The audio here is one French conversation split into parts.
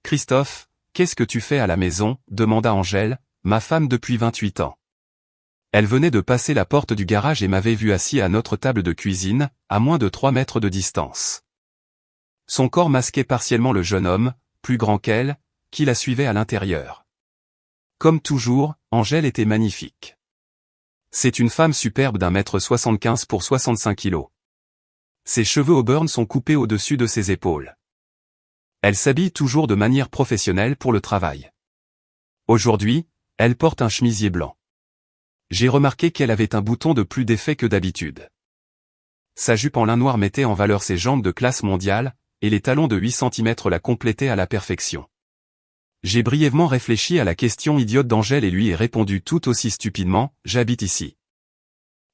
Christophe, qu'est-ce que tu fais à la maison, demanda Angèle, ma femme depuis 28 ans. Elle venait de passer la porte du garage et m'avait vu assis à notre table de cuisine, à moins de 3 mètres de distance. Son corps masquait partiellement le jeune homme, plus grand qu'elle, qui la suivait à l'intérieur. Comme toujours, Angèle était magnifique. C'est une femme superbe d'1,75 m pour 65 kg. Ses cheveux auburn sont coupés au-dessus de ses épaules. Elle s'habille toujours de manière professionnelle pour le travail. Aujourd'hui, elle porte un chemisier blanc. J'ai remarqué qu'elle avait un bouton de plus d'effet que d'habitude. Sa jupe en lin noir mettait en valeur ses jambes de classe mondiale, et les talons de 8 cm la complétaient à la perfection. J'ai brièvement réfléchi à la question idiote d'Angèle et lui ai répondu tout aussi stupidement, « J'habite ici ».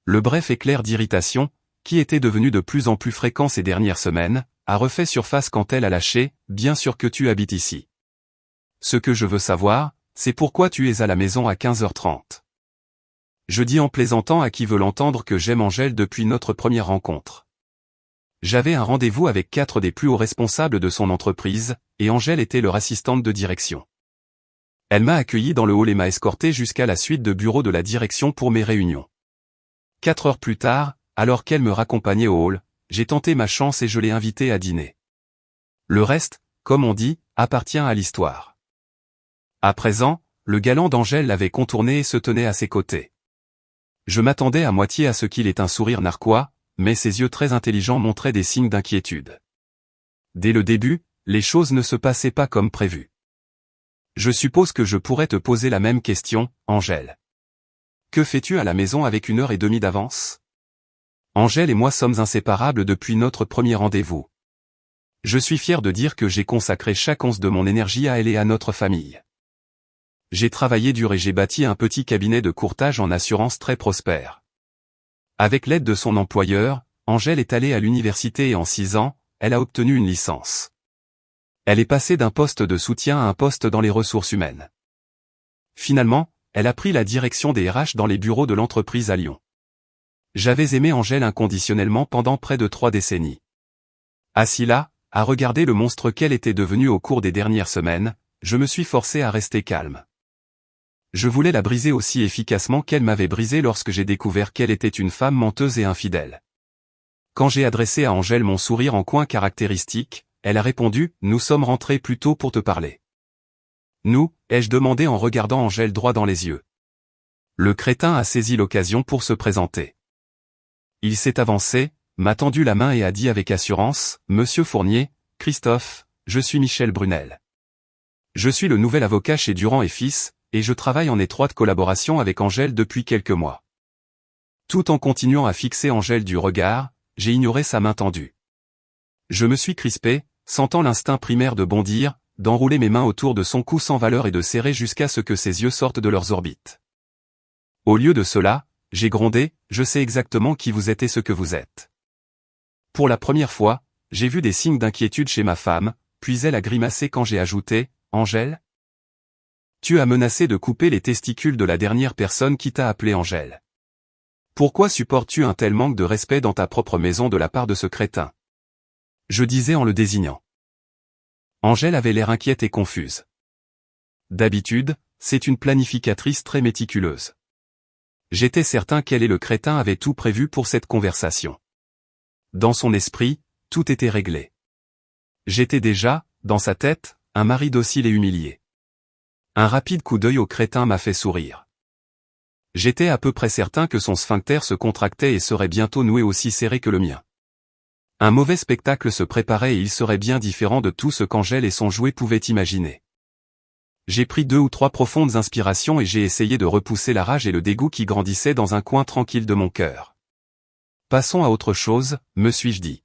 Le bref éclair d'irritation, qui était devenu de plus en plus fréquent ces dernières semaines, a refait surface quand elle a lâché, « Bien sûr que tu habites ici. Ce que je veux savoir, c'est pourquoi tu es à la maison à 15h30. » Je dis en plaisantant à qui veut l'entendre que j'aime Angèle depuis notre première rencontre. J'avais un rendez-vous avec 4 des plus hauts responsables de son entreprise, et Angèle était leur assistante de direction. Elle m'a accueilli dans le hall et m'a escorté jusqu'à la suite de bureau de la direction pour mes réunions. 4 heures plus tard, alors qu'elle me raccompagnait au hall, j'ai tenté ma chance et je l'ai invitée à dîner. Le reste, comme on dit, appartient à l'histoire. À présent, le galant d'Angèle l'avait contourné et se tenait à ses côtés. Je m'attendais à moitié à ce qu'il ait un sourire narquois, mais ses yeux très intelligents montraient des signes d'inquiétude. Dès le début, les choses ne se passaient pas comme prévu. Je suppose que je pourrais te poser la même question, Angèle. Que fais-tu à la maison avec 1h30 d'avance? Angèle et moi sommes inséparables depuis notre premier rendez-vous. Je suis fier de dire que j'ai consacré chaque once de mon énergie à elle et à notre famille. J'ai travaillé dur et j'ai bâti un petit cabinet de courtage en assurance très prospère. Avec l'aide de son employeur, Angèle est allée à l'université et en 6 ans, elle a obtenu une licence. Elle est passée d'un poste de soutien à un poste dans les ressources humaines. Finalement, elle a pris la direction des RH dans les bureaux de l'entreprise à Lyon. J'avais aimé Angèle inconditionnellement pendant près de 3 décennies. Assis là, à regarder le monstre qu'elle était devenue au cours des dernières semaines, je me suis forcé à rester calme. Je voulais la briser aussi efficacement qu'elle m'avait brisé lorsque j'ai découvert qu'elle était une femme menteuse et infidèle. Quand j'ai adressé à Angèle mon sourire en coin caractéristique, elle a répondu « Nous sommes rentrés plus tôt pour te parler. » Nous, ai-je demandé en regardant Angèle droit dans les yeux. Le crétin a saisi l'occasion pour se présenter. Il s'est avancé, m'a tendu la main et a dit avec assurance « Monsieur Fournier, Christophe, je suis Michel Brunel. Je suis le nouvel avocat chez Durand et Fils, et je travaille en étroite collaboration avec Angèle depuis quelques mois. » Tout en continuant à fixer Angèle du regard, j'ai ignoré sa main tendue. Je me suis crispé, sentant l'instinct primaire de bondir, d'enrouler mes mains autour de son cou sans valeur et de serrer jusqu'à ce que ses yeux sortent de leurs orbites. Au lieu de cela, j'ai grondé, « Je sais exactement qui vous êtes et ce que vous êtes. » Pour la première fois, j'ai vu des signes d'inquiétude chez ma femme, puis elle a grimacé quand j'ai ajouté, « Angèle ? Tu as menacé de couper les testicules de la dernière personne qui t'a appelé Angèle. Pourquoi supportes-tu un tel manque de respect dans ta propre maison de la part de ce crétin? » Je disais en le désignant. Angèle avait l'air inquiète et confuse. D'habitude, c'est une planificatrice très méticuleuse. J'étais certain qu'elle et le crétin avaient tout prévu pour cette conversation. Dans son esprit, tout était réglé. J'étais déjà, dans sa tête, un mari docile et humilié. Un rapide coup d'œil au crétin m'a fait sourire. J'étais à peu près certain que son sphincter se contractait et serait bientôt noué aussi serré que le mien. Un mauvais spectacle se préparait et il serait bien différent de tout ce qu'Angèle et son jouet pouvaient imaginer. J'ai pris 2 ou 3 profondes inspirations et j'ai essayé de repousser la rage et le dégoût qui grandissaient dans un coin tranquille de mon cœur. Passons à autre chose, me suis-je dit.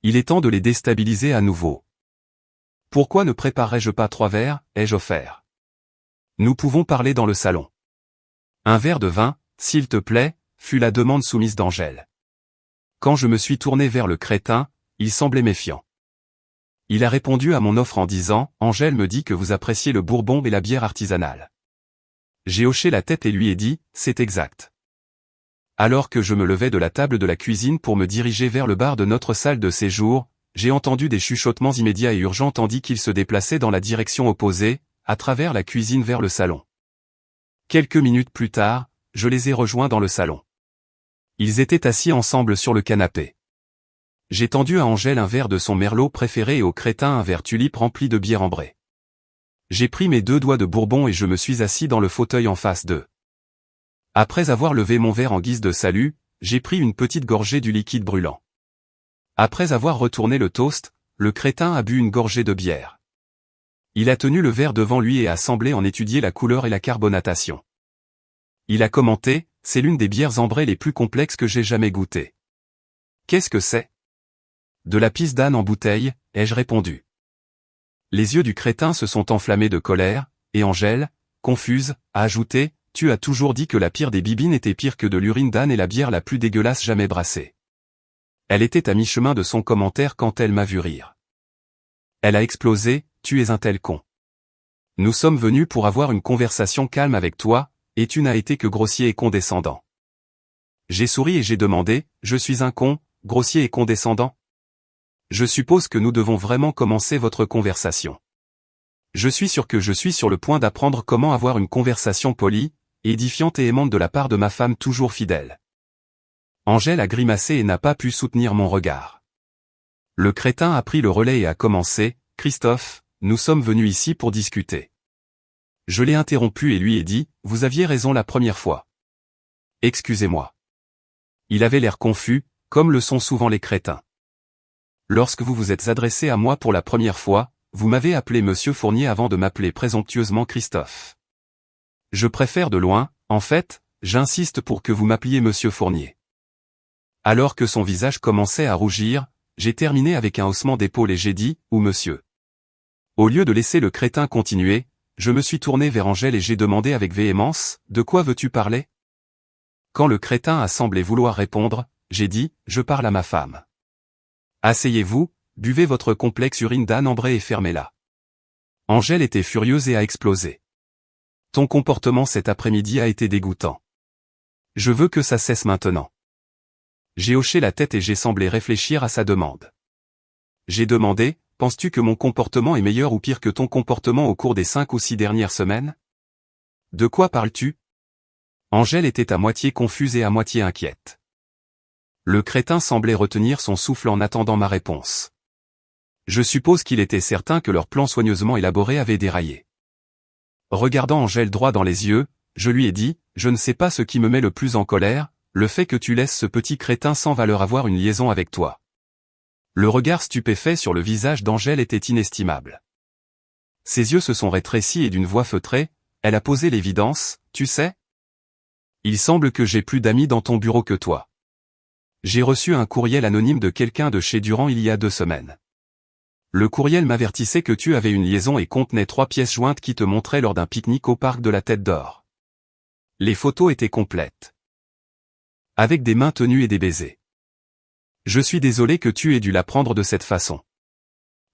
Il est temps de les déstabiliser à nouveau. Pourquoi ne préparerais-je pas 3 verres, ai-je offert. Nous pouvons parler dans le salon. Un verre de vin, s'il te plaît, fut la demande soumise d'Angèle. Quand je me suis tourné vers le crétin, il semblait méfiant. Il a répondu à mon offre en disant « Angèle me dit que vous appréciez le bourbon et la bière artisanale. » J'ai hoché la tête et lui ai dit « C'est exact. » Alors que je me levais de la table de la cuisine pour me diriger vers le bar de notre salle de séjour, j'ai entendu des chuchotements immédiats et urgents tandis qu'ils se déplaçaient dans la direction opposée, à travers la cuisine vers le salon. Quelques minutes plus tard, je les ai rejoints dans le salon. Ils étaient assis ensemble sur le canapé. J'ai tendu à Angèle un verre de son merlot préféré et au crétin un verre tulipe rempli de bière ambrée. J'ai pris mes 2 doigts de bourbon et je me suis assis dans le fauteuil en face d'eux. Après avoir levé mon verre en guise de salut, j'ai pris une petite gorgée du liquide brûlant. Après avoir retourné le toast, le crétin a bu une gorgée de bière. Il a tenu le verre devant lui et a semblé en étudier la couleur et la carbonatation. Il a commenté, c'est l'une des bières ambrées les plus complexes que j'ai jamais goûtées. Qu'est-ce que c'est? De la pisse d'âne en bouteille, ai-je répondu. Les yeux du crétin se sont enflammés de colère, et Angèle, confuse, a ajouté, tu as toujours dit que la pire des bibines était pire que de l'urine d'âne et la bière la plus dégueulasse jamais brassée. Elle était à mi-chemin de son commentaire quand elle m'a vu rire. Elle a explosé, tu es un tel con. Nous sommes venus pour avoir une conversation calme avec toi, et tu n'as été que grossier et condescendant. J'ai souri et j'ai demandé, je suis un con, grossier et condescendant? Je suppose que nous devons vraiment commencer votre conversation. Je suis sûr que je suis sur le point d'apprendre comment avoir une conversation polie, édifiante et aimante de la part de ma femme toujours fidèle. Angèle a grimacé et n'a pas pu soutenir mon regard. Le crétin a pris le relais et a commencé, Christophe, nous sommes venus ici pour discuter. Je l'ai interrompu et lui ai dit, vous aviez raison la première fois. Excusez-moi. Il avait l'air confus, comme le sont souvent les crétins. Lorsque vous vous êtes adressé à moi pour la première fois, vous m'avez appelé Monsieur Fournier avant de m'appeler présomptueusement Christophe. Je préfère de loin, en fait, j'insiste pour que vous m'appeliez Monsieur Fournier. Alors que son visage commençait à rougir, j'ai terminé avec un haussement d'épaule et j'ai dit, ou monsieur. Au lieu de laisser le crétin continuer, je me suis tourné vers Angèle et j'ai demandé avec véhémence, de quoi veux-tu parler? Quand le crétin a semblé vouloir répondre, j'ai dit, je parle à ma femme. Asseyez-vous, buvez votre complexe urine d'âne ambrée et fermez-la. Angèle était furieuse et a explosé. Ton comportement cet après-midi a été dégoûtant. Je veux que ça cesse maintenant. J'ai hoché la tête et j'ai semblé réfléchir à sa demande. J'ai demandé, penses-tu que mon comportement est meilleur ou pire que ton comportement au cours des 5 ou 6 dernières semaines? De quoi parles-tu? Angèle était à moitié confuse et à moitié inquiète. Le crétin semblait retenir son souffle en attendant ma réponse. Je suppose qu'il était certain que leur plan soigneusement élaboré avait déraillé. Regardant Angèle droit dans les yeux, je lui ai dit, je ne sais pas ce qui me met le plus en colère, le fait que tu laisses ce petit crétin sans valeur avoir une liaison avec toi. Le regard stupéfait sur le visage d'Angèle était inestimable. Ses yeux se sont rétrécis et d'une voix feutrée, elle a posé l'évidence, tu sais? Il semble que j'ai plus d'amis dans ton bureau que toi. J'ai reçu un courriel anonyme de quelqu'un de chez Durand il y a 2 semaines. Le courriel m'avertissait que tu avais une liaison et contenait 3 pièces jointes qui te montraient lors d'un pique-nique au parc de la Tête d'Or. Les photos étaient complètes. Avec des mains tenues et des baisers. Je suis désolé que tu aies dû l'apprendre de cette façon.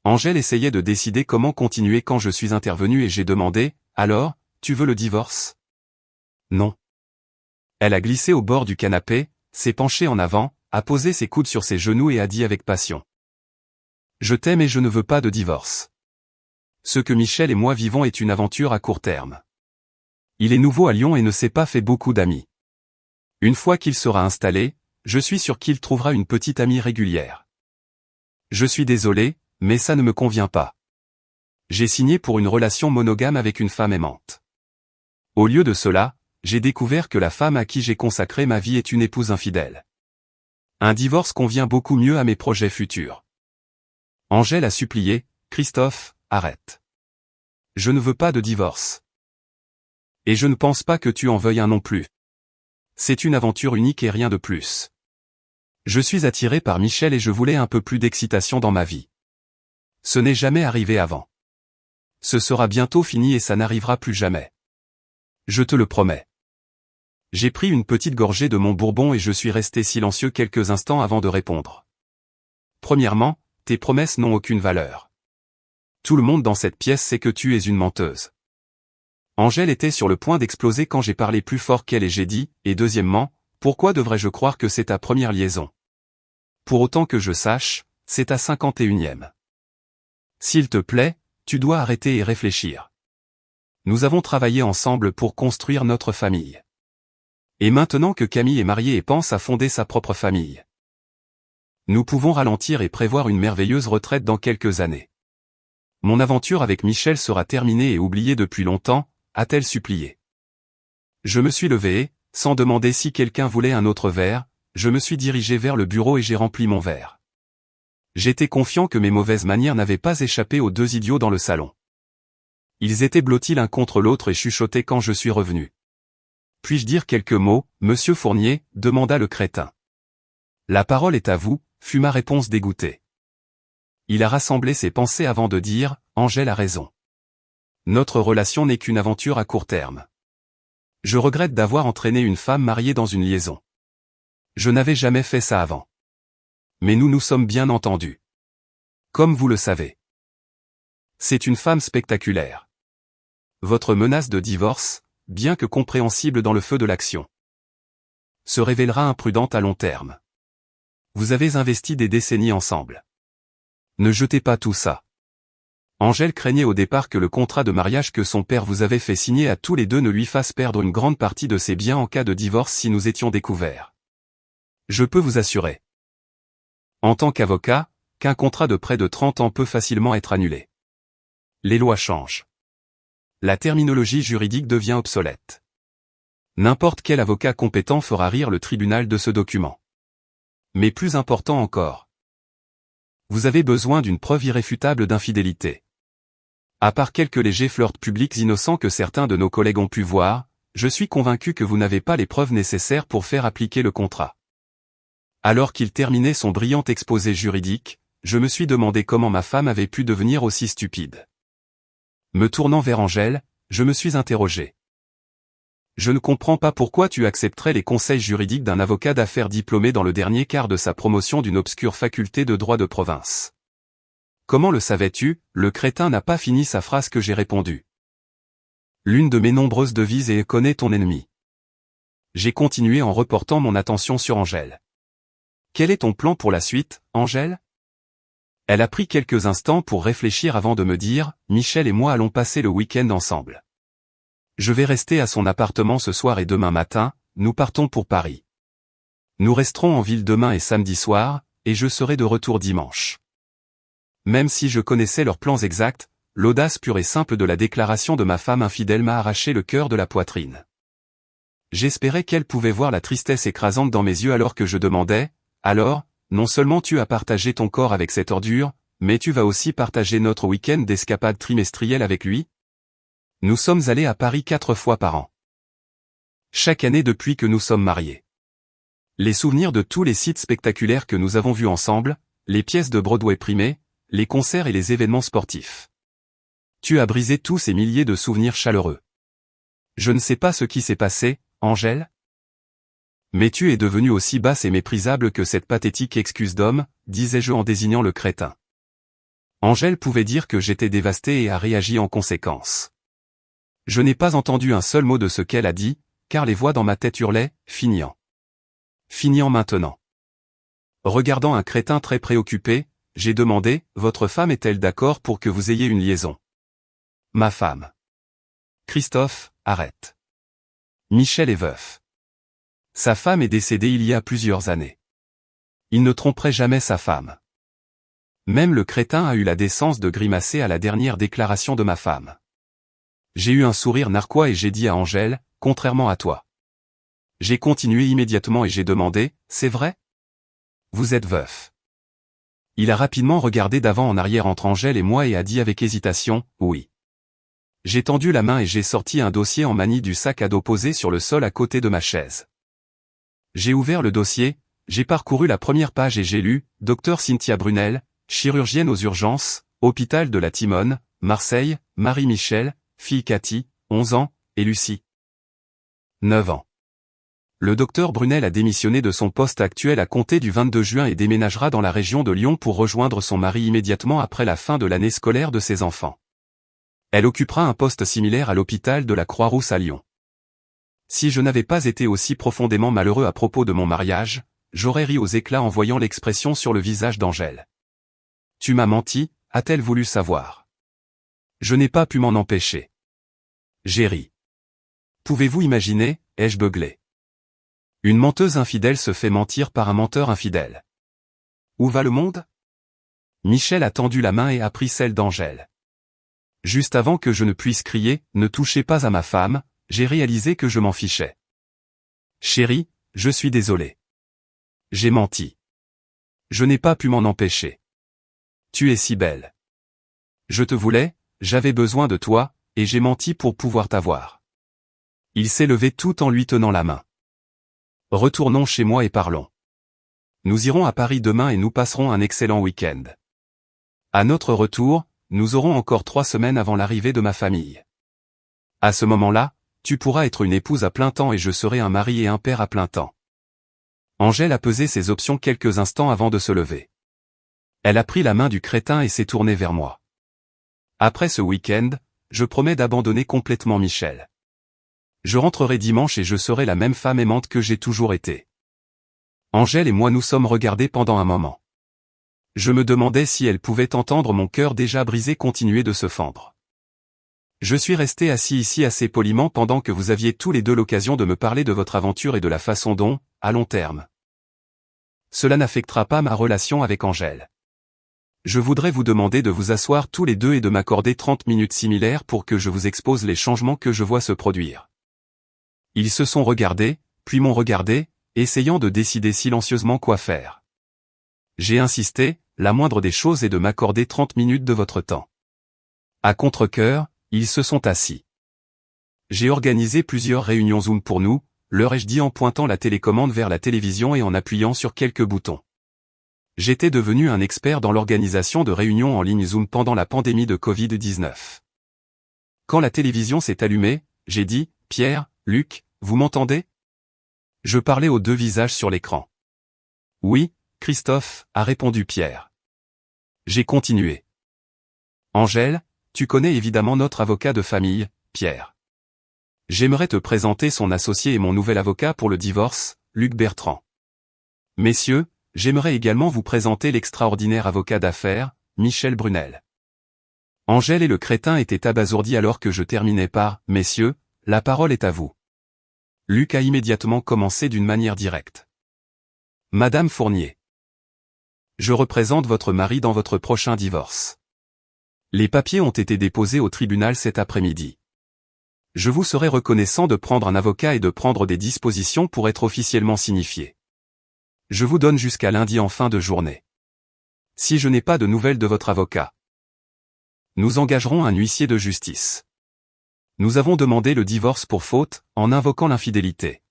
Angèle essayait de décider comment continuer quand je suis intervenu et j'ai demandé, alors, tu veux le divorce? Non. Elle a glissé au bord du canapé, s'est penchée en avant, a posé ses coudes sur ses genoux et a dit avec passion. Je t'aime et je ne veux pas de divorce. Ce que Michel et moi vivons est une aventure à court terme. Il est nouveau à Lyon et ne s'est pas fait beaucoup d'amis. Une fois qu'il sera installé, je suis sûr qu'il trouvera une petite amie régulière. Je suis désolé, mais ça ne me convient pas. J'ai signé pour une relation monogame avec une femme aimante. Au lieu de cela, j'ai découvert que la femme à qui j'ai consacré ma vie est une épouse infidèle. Un divorce convient beaucoup mieux à mes projets futurs. Angèle a supplié, Christophe, arrête. Je ne veux pas de divorce. Et je ne pense pas que tu en veuilles un non plus. C'est une aventure unique et rien de plus. Je suis attiré par Michel et je voulais un peu plus d'excitation dans ma vie. Ce n'est jamais arrivé avant. Ce sera bientôt fini et ça n'arrivera plus jamais. Je te le promets. J'ai pris une petite gorgée de mon bourbon et je suis resté silencieux quelques instants avant de répondre. Premièrement, tes promesses n'ont aucune valeur. Tout le monde dans cette pièce sait que tu es une menteuse. Angèle était sur le point d'exploser quand j'ai parlé plus fort qu'elle et j'ai dit, et deuxièmement, pourquoi devrais-je croire que c'est ta première liaison? Pour autant que je sache, c'est ta 51e. S'il te plaît, tu dois arrêter et réfléchir. Nous avons travaillé ensemble pour construire notre famille. Et maintenant que Camille est mariée et pense à fonder sa propre famille, nous pouvons ralentir et prévoir une merveilleuse retraite dans quelques années. Mon aventure avec Michel sera terminée et oubliée depuis longtemps, a-t-elle supplié. Je me suis levé et, sans demander si quelqu'un voulait un autre verre, je me suis dirigé vers le bureau et j'ai rempli mon verre. J'étais confiant que mes mauvaises manières n'avaient pas échappé aux deux idiots dans le salon. Ils étaient blottis l'un contre l'autre et chuchotaient quand je suis revenu. Puis-je dire quelques mots, monsieur Fournier, demanda le crétin. La parole est à vous, fut ma réponse dégoûtée. Il a rassemblé ses pensées avant de dire, Angèle a raison. Notre relation n'est qu'une aventure à court terme. Je regrette d'avoir entraîné une femme mariée dans une liaison. Je n'avais jamais fait ça avant. Mais nous nous sommes bien entendus. Comme vous le savez. C'est une femme spectaculaire. Votre menace de divorce, bien que compréhensible dans le feu de l'action, se révélera imprudente à long terme. Vous avez investi des décennies ensemble. Ne jetez pas tout ça. Angèle craignait au départ que le contrat de mariage que son père vous avait fait signer à tous les deux ne lui fasse perdre une grande partie de ses biens en cas de divorce si nous étions découverts. Je peux vous assurer, en tant qu'avocat, qu'un contrat de près de 30 ans peut facilement être annulé. Les lois changent. La terminologie juridique devient obsolète. N'importe quel avocat compétent fera rire le tribunal de ce document. Mais plus important encore, vous avez besoin d'une preuve irréfutable d'infidélité. À part quelques légers flirts publics innocents que certains de nos collègues ont pu voir, je suis convaincu que vous n'avez pas les preuves nécessaires pour faire appliquer le contrat. Alors qu'il terminait son brillant exposé juridique, je me suis demandé comment ma femme avait pu devenir aussi stupide. Me tournant vers Angèle, je me suis interrogé. Je ne comprends pas pourquoi tu accepterais les conseils juridiques d'un avocat d'affaires diplômé dans le dernier quart de sa promotion d'une obscure faculté de droit de province. Comment le savais-tu? Le crétin n'a pas fini sa phrase que j'ai répondu. L'une de mes nombreuses devises est « connais ton ennemi ». J'ai continué en reportant mon attention sur Angèle. Quel est ton plan pour la suite, Angèle? Elle a pris quelques instants pour réfléchir avant de me dire, Michel et moi allons passer le week-end ensemble. Je vais rester à son appartement ce soir et demain matin, nous partons pour Paris. Nous resterons en ville demain et samedi soir, et je serai de retour dimanche. Même si je connaissais leurs plans exacts, l'audace pure et simple de la déclaration de ma femme infidèle m'a arraché le cœur de la poitrine. J'espérais qu'elle pouvait voir la tristesse écrasante dans mes yeux alors que je demandais, alors, non seulement tu as partagé ton corps avec cette ordure, mais tu vas aussi partager notre week-end d'escapade trimestrielle avec lui? Nous sommes allés à Paris 4 fois par an. Chaque année depuis que nous sommes mariés. Les souvenirs de tous les sites spectaculaires que nous avons vus ensemble, les pièces de Broadway primées, les concerts et les événements sportifs. Tu as brisé tous ces milliers de souvenirs chaleureux. Je ne sais pas ce qui s'est passé, Angèle? Mais tu es devenue aussi basse et méprisable que cette pathétique excuse d'homme, disais-je en désignant le crétin. Angèle pouvait dire que j'étais dévasté et a réagi en conséquence. Je n'ai pas entendu un seul mot de ce qu'elle a dit, car les voix dans ma tête hurlaient, Finian. Finian maintenant. Regardant un crétin très préoccupé, j'ai demandé, votre femme est-elle d'accord pour que vous ayez une liaison? Ma femme. Christophe, arrête. Michel est veuf. Sa femme est décédée il y a plusieurs années. Il ne tromperait jamais sa femme. Même le crétin a eu la décence de grimacer à la dernière déclaration de ma femme. J'ai eu un sourire narquois et j'ai dit à Angèle, contrairement à toi. J'ai continué immédiatement et j'ai demandé, c'est vrai? Vous êtes veuf. Il a rapidement regardé d'avant en arrière entre Angèle et moi et a dit avec hésitation, oui. J'ai tendu la main et j'ai sorti un dossier en manie du sac à dos posé sur le sol à côté de ma chaise. J'ai ouvert le dossier, j'ai parcouru la première page et j'ai lu, Dr Cynthia Brunel, chirurgienne aux urgences, hôpital de la Timone, Marseille, Marie-Michel, fille Cathy, 11 ans, et Lucie, 9 ans. Le docteur Brunel a démissionné de son poste actuel à compter du 22 juin et déménagera dans la région de Lyon pour rejoindre son mari immédiatement après la fin de l'année scolaire de ses enfants. Elle occupera un poste similaire à l'hôpital de la Croix-Rousse à Lyon. Si je n'avais pas été aussi profondément malheureux à propos de mon mariage, j'aurais ri aux éclats en voyant l'expression sur le visage d'Angèle. Tu m'as menti, a-t-elle voulu savoir. Je n'ai pas pu m'en empêcher. J'ai ri. Pouvez-vous imaginer, ai-je beuglé. Une menteuse infidèle se fait mentir par un menteur infidèle. Où va le monde? Michel a tendu la main et a pris celle d'Angèle. Juste avant que je ne puisse crier « Ne touchez pas à ma femme », j'ai réalisé que je m'en fichais. Chérie, je suis désolé. J'ai menti. Je n'ai pas pu m'en empêcher. Tu es si belle. Je te voulais, j'avais besoin de toi, et j'ai menti pour pouvoir t'avoir. Il s'est levé tout en lui tenant la main. Retournons chez moi et parlons. Nous irons à Paris demain et nous passerons un excellent week-end. À notre retour, nous aurons encore 3 semaines avant l'arrivée de ma famille. À ce moment-là, tu pourras être une épouse à plein temps et je serai un mari et un père à plein temps. Angèle a pesé ses options quelques instants avant de se lever. Elle a pris la main du crétin et s'est tournée vers moi. Après ce week-end, je promets d'abandonner complètement Michel. Je rentrerai dimanche et je serai la même femme aimante que j'ai toujours été. Angèle et moi nous sommes regardés pendant un moment. Je me demandais si elle pouvait entendre mon cœur déjà brisé continuer de se fendre. Je suis resté assis ici assez poliment pendant que vous aviez tous les deux l'occasion de me parler de votre aventure et de la façon dont, à long terme, cela n'affectera pas ma relation avec Angèle. Je voudrais vous demander de vous asseoir tous les deux et de m'accorder 30 minutes similaires pour que je vous expose les changements que je vois se produire. Ils se sont regardés, puis m'ont regardé, essayant de décider silencieusement quoi faire. J'ai insisté, la moindre des choses est de m'accorder 30 minutes de votre temps. À contre-cœur, ils se sont assis. J'ai organisé plusieurs réunions Zoom pour nous, leur ai-je dit en pointant la télécommande vers la télévision et en appuyant sur quelques boutons. J'étais devenu un expert dans l'organisation de réunions en ligne Zoom pendant la pandémie de Covid-19. Quand la télévision s'est allumée, j'ai dit, « Pierre, Luc, vous m'entendez ?» Je parlais aux deux visages sur l'écran. « Oui, Christophe, » a répondu Pierre. J'ai continué. « Angèle, tu connais évidemment notre avocat de famille, Pierre. J'aimerais te présenter son associé et mon nouvel avocat pour le divorce, Luc Bertrand. Messieurs, j'aimerais également vous présenter l'extraordinaire avocat d'affaires, Michel Brunel. » Angèle et le crétin étaient abasourdis alors que je terminais par « Messieurs, la parole est à vous. » Luc a immédiatement commencé d'une manière directe. « Madame Fournier. Je représente votre mari dans votre prochain divorce. Les papiers ont été déposés au tribunal cet après-midi. Je vous serais reconnaissant de prendre un avocat et de prendre des dispositions pour être officiellement signifié. Je vous donne jusqu'à lundi en fin de journée. Si je n'ai pas de nouvelles de votre avocat, nous engagerons un huissier de justice. Nous avons demandé le divorce pour faute, en invoquant l'infidélité.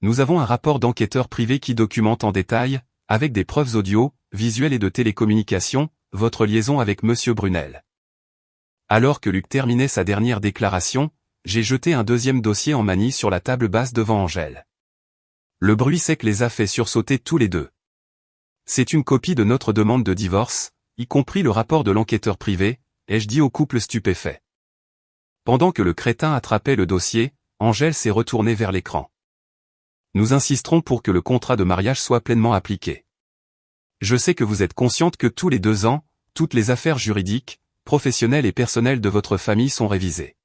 Nous avons un rapport d'enquêteur privé qui documente en détail, avec des preuves audio, visuelles et de télécommunication, votre liaison avec Monsieur Brunel. » Alors que Luc terminait sa dernière déclaration, j'ai jeté un deuxième dossier en manie sur la table basse devant Angèle. Le bruit sec les a fait sursauter tous les deux. C'est une copie de notre demande de divorce, y compris le rapport de l'enquêteur privé, ai-je dit au couple stupéfait. Pendant que le crétin attrapait le dossier, Angèle s'est retournée vers l'écran. Nous insisterons pour que le contrat de mariage soit pleinement appliqué. Je sais que vous êtes consciente que tous les 2 ans, toutes les affaires juridiques, professionnelles et personnelles de votre famille sont révisées.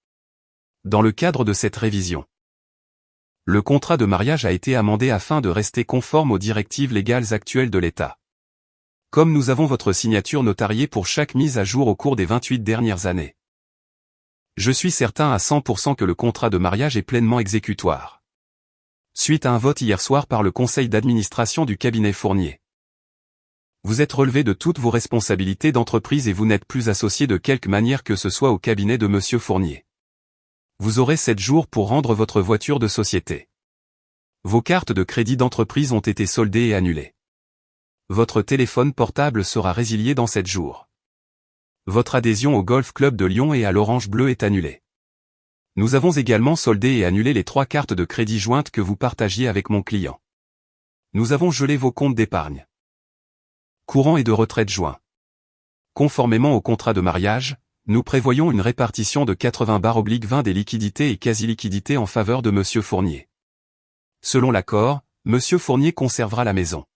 Dans le cadre de cette révision, le contrat de mariage a été amendé afin de rester conforme aux directives légales actuelles de l'État. Comme nous avons votre signature notariée pour chaque mise à jour au cours des 28 dernières années. Je suis certain à 100% que le contrat de mariage est pleinement exécutoire. Suite à un vote hier soir par le conseil d'administration du cabinet Fournier. Vous êtes relevé de toutes vos responsabilités d'entreprise et vous n'êtes plus associé de quelque manière que ce soit au cabinet de Monsieur Fournier. Vous aurez 7 jours pour rendre votre voiture de société. Vos cartes de crédit d'entreprise ont été soldées et annulées. Votre téléphone portable sera résilié dans 7 jours. Votre adhésion au Golf Club de Lyon et à l'Orange Bleu est annulée. Nous avons également soldé et annulé les 3 cartes de crédit jointes que vous partagiez avec mon client. Nous avons gelé vos comptes d'épargne courant et de retraite joints. Conformément au contrat de mariage, nous prévoyons une répartition de 80/20 des liquidités et quasi-liquidités en faveur de Monsieur Fournier. Selon l'accord, Monsieur Fournier conservera la maison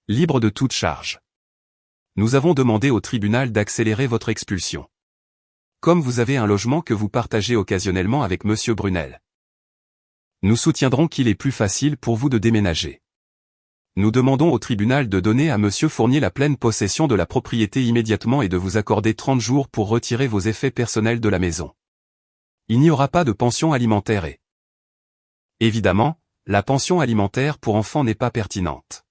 libre de toute charge. Nous avons demandé au tribunal d'accélérer votre expulsion. Comme vous avez un logement que vous partagez occasionnellement avec Monsieur Brunel, nous soutiendrons qu'il est plus facile pour vous de déménager. Nous demandons au tribunal de donner à Monsieur Fournier la pleine possession de la propriété immédiatement et de vous accorder 30 jours pour retirer vos effets personnels de la maison. Il n'y aura pas de pension alimentaire et... Évidemment, la pension alimentaire pour enfants n'est pas pertinente.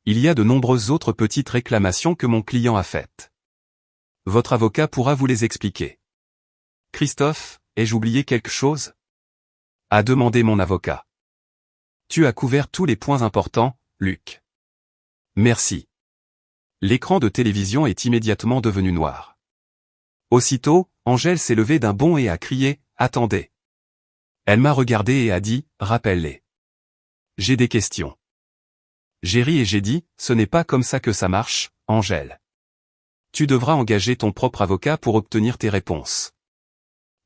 Il y a de nombreuses autres petites réclamations que mon client a faites. Votre avocat pourra vous les expliquer. Christophe, ai-je oublié quelque chose? A demandé mon avocat. Tu as couvert tous les points importants, Luc. Merci. L'écran de télévision est immédiatement devenu noir. Aussitôt, Angèle s'est levée d'un bond et a crié « Attendez !» Elle m'a regardé et a dit « Rappelle-les. » J'ai des questions. J'ai ri et j'ai dit « Ce n'est pas comme ça que ça marche, Angèle. Tu devras engager ton propre avocat pour obtenir tes réponses. »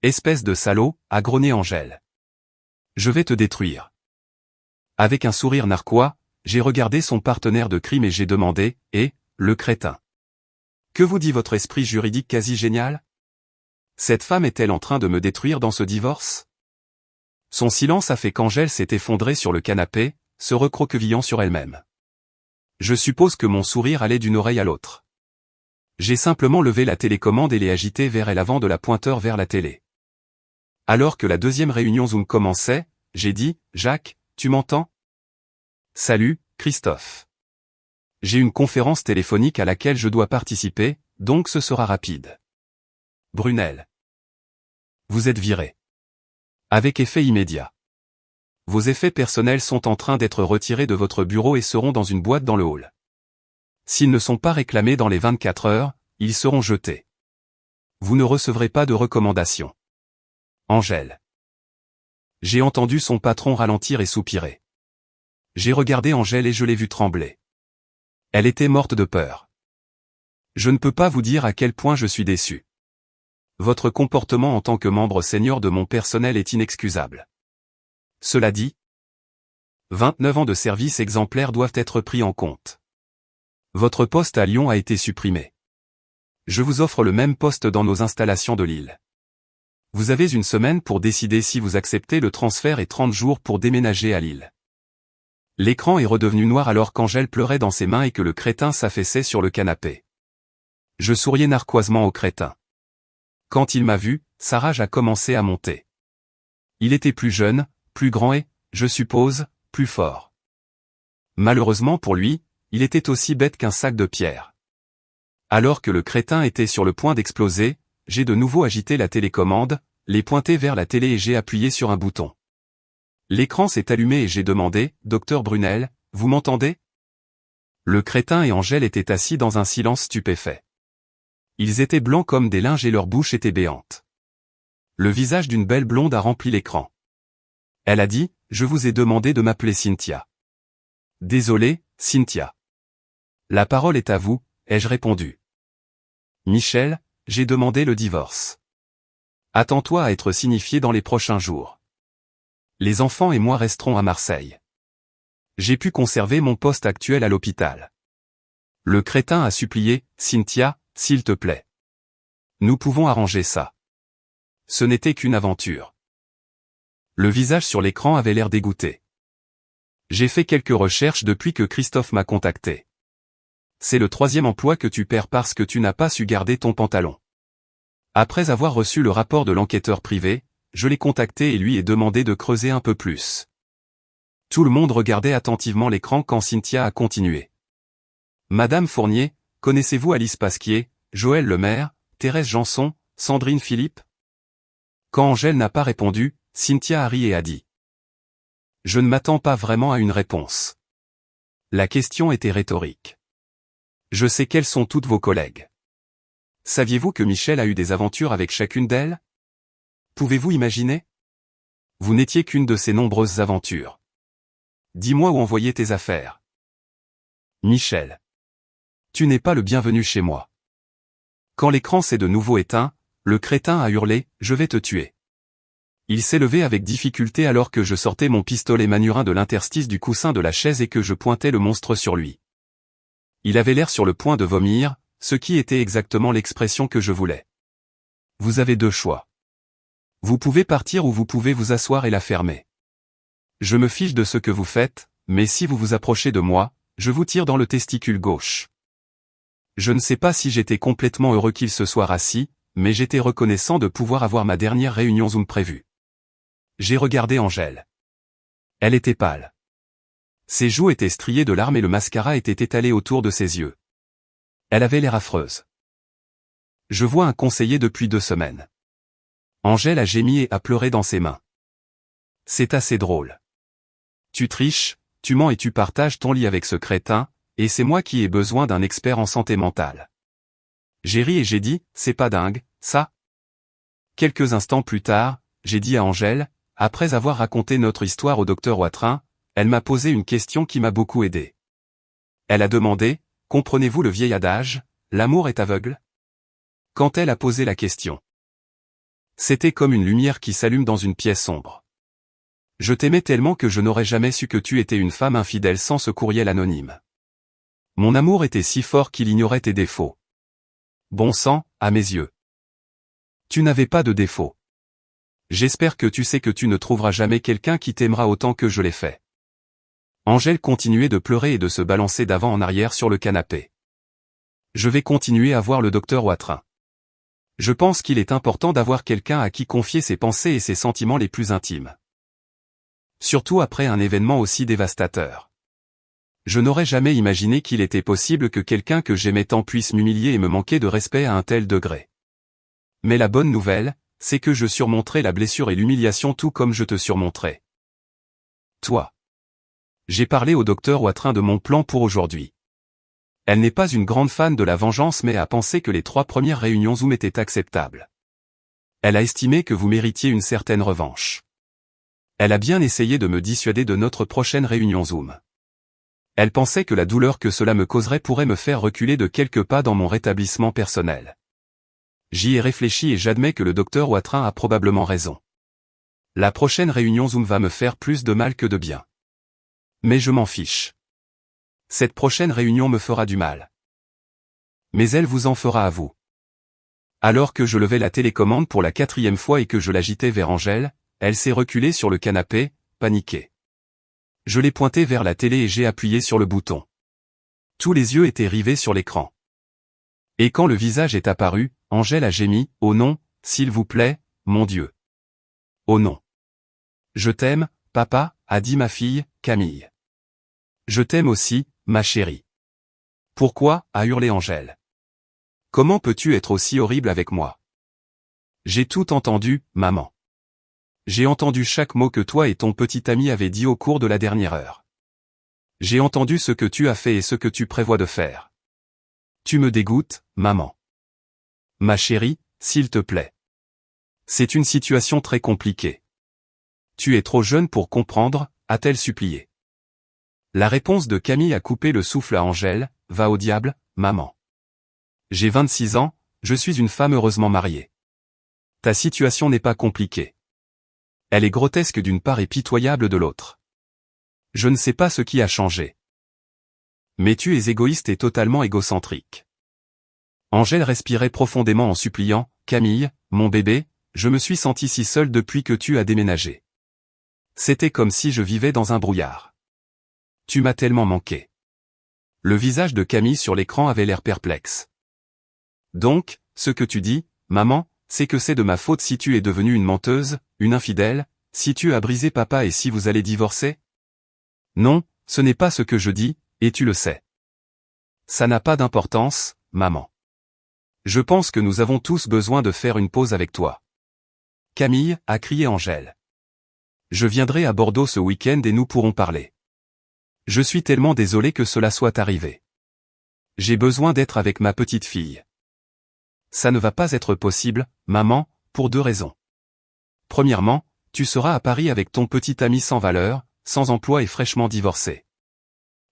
Espèce de salaud, a grogné Angèle. Je vais te détruire. Avec un sourire narquois, j'ai regardé son partenaire de crime et j'ai demandé « Et, le crétin. Que vous dit votre esprit juridique quasi génial? Cette femme est-elle en train de me détruire dans ce divorce? » Son silence a fait qu'Angèle s'est effondrée sur le canapé, se recroquevillant sur elle-même. Je suppose que mon sourire allait d'une oreille à l'autre. J'ai simplement levé la télécommande et l'ai agitée vers elle avant de la pointeur vers la télé. Alors que la deuxième réunion Zoom commençait, j'ai dit « Jacques, tu m'entends? Salut, Christophe. J'ai une conférence téléphonique à laquelle je dois participer, donc ce sera rapide. Brunel. Vous êtes viré. Avec effet immédiat. Vos effets personnels sont en train d'être retirés de votre bureau et seront dans une boîte dans le hall. S'ils ne sont pas réclamés dans les 24 heures, ils seront jetés. Vous ne recevrez pas de recommandations. Angèle. J'ai entendu son patron ralentir et soupirer. J'ai regardé Angèle et je l'ai vue trembler. Elle était morte de peur. Je ne peux pas vous dire à quel point je suis déçu. Votre comportement en tant que membre senior de mon personnel est inexcusable. Cela dit, 29 ans de service exemplaire doivent être pris en compte. Votre poste à Lyon a été supprimé. Je vous offre le même poste dans nos installations de Lille. Vous avez une semaine pour décider si vous acceptez le transfert et 30 jours pour déménager à Lille. L'écran est redevenu noir alors qu'Angèle pleurait dans ses mains et que le crétin s'affaissait sur le canapé. Je souriais narquoisement au crétin. Quand il m'a vu, sa rage a commencé à monter. Il était plus jeune, plus grand et, je suppose, plus fort. Malheureusement pour lui, il était aussi bête qu'un sac de pierre. Alors que le crétin était sur le point d'exploser, j'ai de nouveau agité la télécommande, l'ai pointé vers la télé et j'ai appuyé sur un bouton. L'écran s'est allumé et j'ai demandé « Docteur Brunel, vous m'entendez ?» Le crétin et Angèle étaient assis dans un silence stupéfait. Ils étaient blancs comme des linges et leur bouche était béante. Le visage d'une belle blonde a rempli l'écran. Elle a dit « Je vous ai demandé de m'appeler Cynthia. » Désolé, Cynthia. La parole est à vous, ai-je répondu. Michel, j'ai demandé le divorce. Attends-toi à être signifié dans les prochains jours. Les enfants et moi resterons à Marseille. J'ai pu conserver mon poste actuel à l'hôpital. Le crétin a supplié, Cynthia, s'il te plaît. Nous pouvons arranger ça. Ce n'était qu'une aventure. Le visage sur l'écran avait l'air dégoûté. J'ai fait quelques recherches depuis que Christophe m'a contacté. C'est le 3e emploi que tu perds parce que tu n'as pas su garder ton pantalon. Après avoir reçu le rapport de l'enquêteur privé, je l'ai contacté et lui ai demandé de creuser un peu plus. Tout le monde regardait attentivement l'écran quand Cynthia a continué. Madame Fournier, connaissez-vous Alice Pasquier, Joël Lemaire, Thérèse Janson, Sandrine Philippe? Quand Angèle n'a pas répondu, Cynthia a ri et a dit. Je ne m'attends pas vraiment à une réponse. La question était rhétorique. Je sais quelles sont toutes vos collègues. Saviez-vous que Michel a eu des aventures avec chacune d'elles? Pouvez-vous imaginer? Vous n'étiez qu'une de ces nombreuses aventures. Dis-moi où envoyer tes affaires. Michel. Tu n'es pas le bienvenu chez moi. Quand l'écran s'est de nouveau éteint, le crétin a hurlé « Je vais te tuer ». Il s'est levé avec difficulté alors que je sortais mon pistolet manurin de l'interstice du coussin de la chaise et que je pointais le monstre sur lui. Il avait l'air sur le point de vomir, ce qui était exactement l'expression que je voulais. Vous avez deux choix. Vous pouvez partir ou vous pouvez vous asseoir et la fermer. Je me fiche de ce que vous faites, mais si vous vous approchez de moi, je vous tire dans le testicule gauche. Je ne sais pas si j'étais complètement heureux qu'il se soit rassis, mais j'étais reconnaissant de pouvoir avoir ma dernière réunion Zoom prévue. J'ai regardé Angèle. Elle était pâle. Ses joues étaient striées de larmes et le mascara était étalé autour de ses yeux. Elle avait l'air affreuse. Je vois un conseiller depuis 2 semaines. Angèle a gémi et a pleuré dans ses mains. C'est assez drôle. Tu triches, tu mens et tu partages ton lit avec ce crétin, et c'est moi qui ai besoin d'un expert en santé mentale. J'ai ri et j'ai dit, c'est pas dingue, ça? Quelques instants plus tard, j'ai dit à Angèle, après avoir raconté notre histoire au docteur Watrin, elle m'a posé une question qui m'a beaucoup aidé. Elle a demandé, comprenez-vous le vieil adage, l'amour est aveugle? Quand elle a posé la question, c'était comme une lumière qui s'allume dans une pièce sombre. Je t'aimais tellement que je n'aurais jamais su que tu étais une femme infidèle sans ce courriel anonyme. Mon amour était si fort qu'il ignorait tes défauts. Bon sang, à mes yeux. Tu n'avais pas de défauts. J'espère que tu sais que tu ne trouveras jamais quelqu'un qui t'aimera autant que je l'ai fait. Angèle continuait de pleurer et de se balancer d'avant en arrière sur le canapé. Je vais continuer à voir le docteur Watrin. Je pense qu'il est important d'avoir quelqu'un à qui confier ses pensées et ses sentiments les plus intimes. Surtout après un événement aussi dévastateur. Je n'aurais jamais imaginé qu'il était possible que quelqu'un que j'aimais tant puisse m'humilier et me manquer de respect à un tel degré. Mais la bonne nouvelle, c'est que je surmonterai la blessure et l'humiliation tout comme je te surmonterai. Toi. J'ai parlé au docteur Watrin de mon plan pour aujourd'hui. Elle n'est pas une grande fan de la vengeance mais a pensé que les 3 premières réunions Zoom étaient acceptables. Elle a estimé que vous méritiez une certaine revanche. Elle a bien essayé de me dissuader de notre prochaine réunion Zoom. Elle pensait que la douleur que cela me causerait pourrait me faire reculer de quelques pas dans mon rétablissement personnel. J'y ai réfléchi et j'admets que le docteur Watrin a probablement raison. La prochaine réunion Zoom va me faire plus de mal que de bien. Mais je m'en fiche. Cette prochaine réunion me fera du mal. Mais elle vous en fera à vous. Alors que je levais la télécommande pour la 4e fois et que je l'agitais vers Angèle, elle s'est reculée sur le canapé, paniquée. Je l'ai pointée vers la télé et j'ai appuyé sur le bouton. Tous les yeux étaient rivés sur l'écran. Et quand le visage est apparu, Angèle a gémi, « Oh non, s'il vous plaît, mon Dieu. Oh non. Je t'aime, papa, a dit ma fille, Camille. Je t'aime aussi, ma chérie. Pourquoi, a hurlé Angèle. Comment peux-tu être aussi horrible avec moi? J'ai tout entendu, maman. J'ai entendu chaque mot que toi et ton petit ami avez dit au cours de la dernière heure. J'ai entendu ce que tu as fait et ce que tu prévois de faire. Tu me dégoûtes, maman. Ma chérie, s'il te plaît. C'est une situation très compliquée. Tu es trop jeune pour comprendre, a-t-elle supplié. La réponse de Camille a coupé le souffle à Angèle, « Va au diable, maman. J'ai 26 ans, je suis une femme heureusement mariée. Ta situation n'est pas compliquée. Elle est grotesque d'une part et pitoyable de l'autre. Je ne sais pas ce qui a changé. Mais tu es égoïste et totalement égocentrique. » Angèle respirait profondément en suppliant, « Camille, mon bébé, je me suis sentie si seule depuis que tu as déménagé. C'était comme si je vivais dans un brouillard. Tu m'as tellement manqué. » Le visage de Camille sur l'écran avait l'air perplexe. « Donc, ce que tu dis, maman, c'est que c'est de ma faute si tu es devenue une menteuse, une infidèle, si tu as brisé papa et si vous allez divorcer? » Non, ce n'est pas ce que je dis, et tu le sais. Ça n'a pas d'importance, maman. Je pense que nous avons tous besoin de faire une pause avec toi. Camille, a crié Angèle. Je viendrai à Bordeaux ce week-end et nous pourrons parler. Je suis tellement désolé que cela soit arrivé. J'ai besoin d'être avec ma petite fille. Ça ne va pas être possible, maman, pour 2 raisons. Premièrement, tu seras à Paris avec ton petit ami sans valeur, sans emploi et fraîchement divorcé.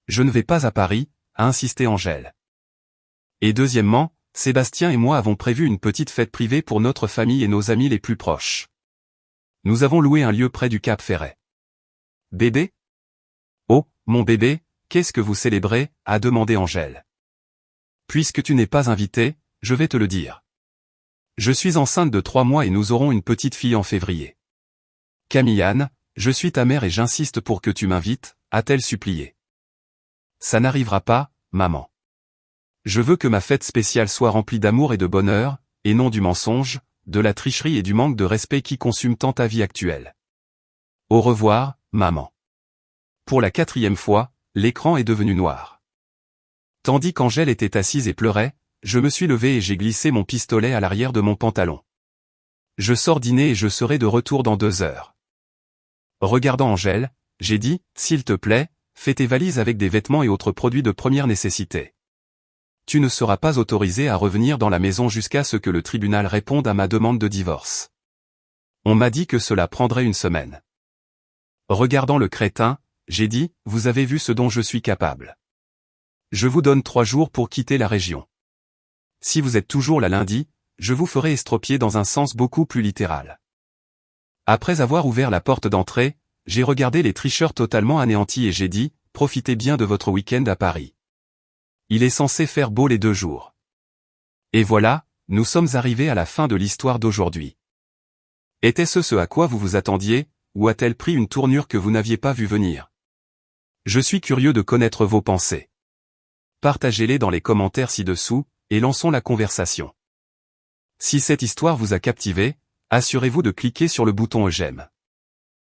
Je ne vais pas à Paris, a insisté Angèle. Et deuxièmement, Sébastien et moi avons prévu une petite fête privée pour notre famille et nos amis les plus proches. Nous avons loué un lieu près du Cap Ferret. Bébé? Oh, mon bébé, qu'est-ce que vous célébrez? A demandé Angèle. Puisque tu n'es pas invité, je vais te le dire. Je suis enceinte de 3 mois et nous aurons une petite fille en février. Camille-Anne, je suis ta mère et j'insiste pour que tu m'invites, a-t-elle supplié. Ça n'arrivera pas, maman. Je veux que ma fête spéciale soit remplie d'amour et de bonheur, et non du mensonge, de la tricherie et du manque de respect qui consument tant ta vie actuelle. Au revoir, maman. Pour la 4e fois, l'écran est devenu noir. Tandis qu'Angèle était assise et pleurait, je me suis levé et j'ai glissé mon pistolet à l'arrière de mon pantalon. Je sors dîner et je serai de retour dans 2 heures. Regardant Angèle, j'ai dit, s'il te plaît, fais tes valises avec des vêtements et autres produits de première nécessité. Tu ne seras pas autorisé à revenir dans la maison jusqu'à ce que le tribunal réponde à ma demande de divorce. On m'a dit que cela prendrait 1 semaine. Regardant le crétin, j'ai dit, vous avez vu ce dont je suis capable. Je vous donne 3 jours pour quitter la région. Si vous êtes toujours là lundi, je vous ferai estropier dans un sens beaucoup plus littéral. Après avoir ouvert la porte d'entrée, j'ai regardé les tricheurs totalement anéantis et j'ai dit, profitez bien de votre week-end à Paris. Il est censé faire beau les 2 jours. Et voilà, nous sommes arrivés à la fin de l'histoire d'aujourd'hui. Était-ce ce à quoi vous vous attendiez, ou a-t-elle pris une tournure que vous n'aviez pas vu venir? Je suis curieux de connaître vos pensées. Partagez-les dans les commentaires ci-dessous, et lançons la conversation. Si cette histoire vous a captivé, assurez-vous de cliquer sur le bouton j'aime.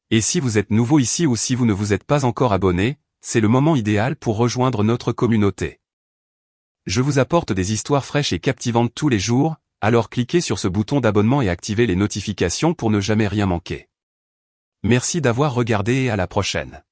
Et si vous êtes nouveau ici ou si vous ne vous êtes pas encore abonné, c'est le moment idéal pour rejoindre notre communauté. Je vous apporte des histoires fraîches et captivantes tous les jours, alors cliquez sur ce bouton d'abonnement et activez les notifications pour ne jamais rien manquer. Merci d'avoir regardé et à la prochaine.